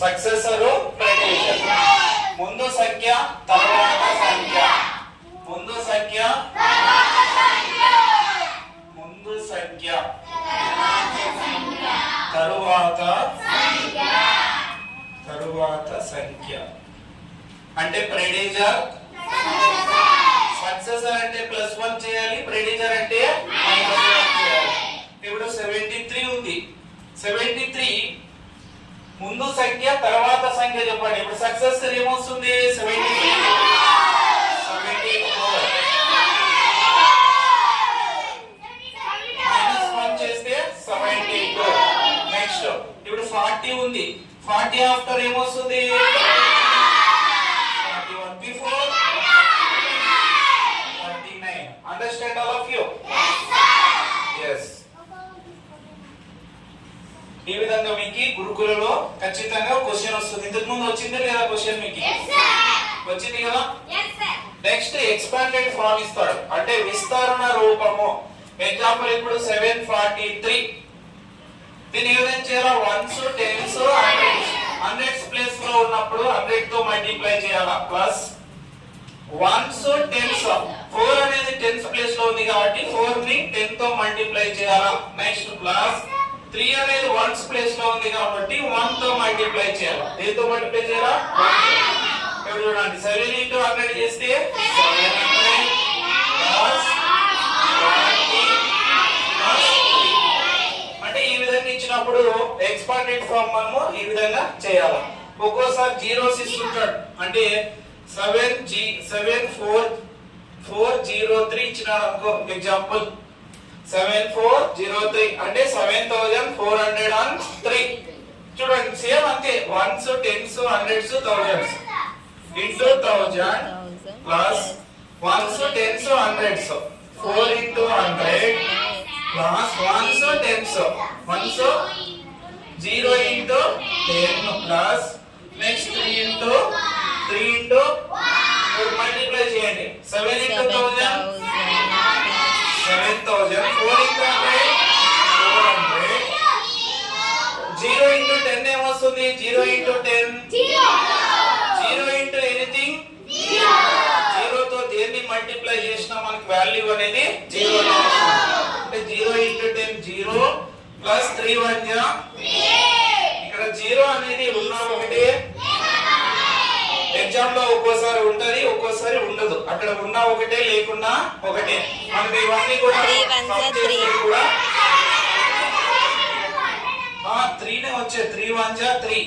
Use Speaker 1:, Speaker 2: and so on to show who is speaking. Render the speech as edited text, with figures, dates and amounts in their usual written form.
Speaker 1: Successor ప్రెడికేషన్. ముందు సంఖ్య తర్వాత సంఖ్య, ముందు సంఖ్య ముందు సంఖ్య తరువాత సంఖ్య అంటే ప్రెడిజర్. సక్సెసర్ అంటే +1 చేయాలి, ప్రెడిజర్ అంటే -1 చేయాలి. ఇప్పుడు 73 ఉంది. 73 ముందు సంఖ్య తర్వాత సంఖ్య చెప్పండి. ఇప్పుడు సక్సెసర్ ఏమొస్తుంది? 73 74 -1 చేస్తే 72. నెక్స్ట్ ఇప్పుడు 40 ఉంది. 40 ఆఫ్టర్ ఏమొస్తుంది? 41 before 39. Understand all of you? yes. ఈ విధంగా మీకు గురుకులలో ఖచ్చితంగా క్వశ్చన్ వస్తుంది. ఇంతకు ముందు వచ్చిందా లేదా క్వశ్చన్? మీకు వచ్చింది కదా. నెక్స్ట్ ఎక్స్పాండెడ్ ఫార్మ్ ఇస్తాడు, అంటే విస్తరణ రూపము. ఎగ్జాంపుల్ ఇప్పుడు 743. దీన్ని ఏదైనా చేయాలా? 1s 10s 100s. 100s place లో ఉన్నప్పుడు 100 తో మల్టిప్లై చేయాలా. Plus 1s 10s. 4 అనేది 10s ప్లేస్ లో ఉంది కాబట్టి 4 ని 10 తో మల్టిప్లై చేయాలా. నెక్స్ట్ ప్లస్ 3 అనేది 1s ప్లేస్ లో ఉంది కాబట్టి 1 తో మల్టిప్లై చేయాలి. దేంతో మల్టిప్లై చేయాలా? 1. ఇప్పుడు చూడండి 7 × 100 చేస్తే 700 ప్లస్ 20 ప్లస్ 3. అంటే ఈ విధంగా ఇచ్చినప్పుడు ఎక్స్పాండెడ్ ఫార్మ్ మనము ఈ విధంగా చేయాలి. ఒక్కోసారి జీరోస్ ఇస్తుంటాడు, అంటే 74403 ఇచ్చినాడు అనుకో. ఎగ్జాంపుల్ 7403 అంటే 7403. చూడండి సేమ్ అంతే. 1s 10s 100s 1000s into 1000 plus 1s 10s 100s 4 into 100 plus 1s 10s 1s 0 into 10 plus next 3 into 4 multiply చేయండి. 7 ఇంటూ 1000 7000 4 ఇంటూ 100 400. 0 ఇంటూ 10 ఏమొస్తుంది? 0 ఇంటూ 10 0 ఇంటూ ఎనీథింగ్ 0 తో దేన్ని మల్టిప్లై చేసినా మనకి వాల్యూ అనేది 0 అంటే 0 ఇంటూ 10 0 ప్లస్ 3 1 ఇక్కడ 0 అనేది ఉన్న ఒకటే. ఎగ్జామ్ లో ఒక్కోసారి ఉంటది, ఒక్కోసారి ఉండదు. అక్కడ ఉన్న ఒకటే, లేకున్నా ఒకటే. మనకి ఇవన్నీ కూడా 3 నే వచ్చే 3 1 3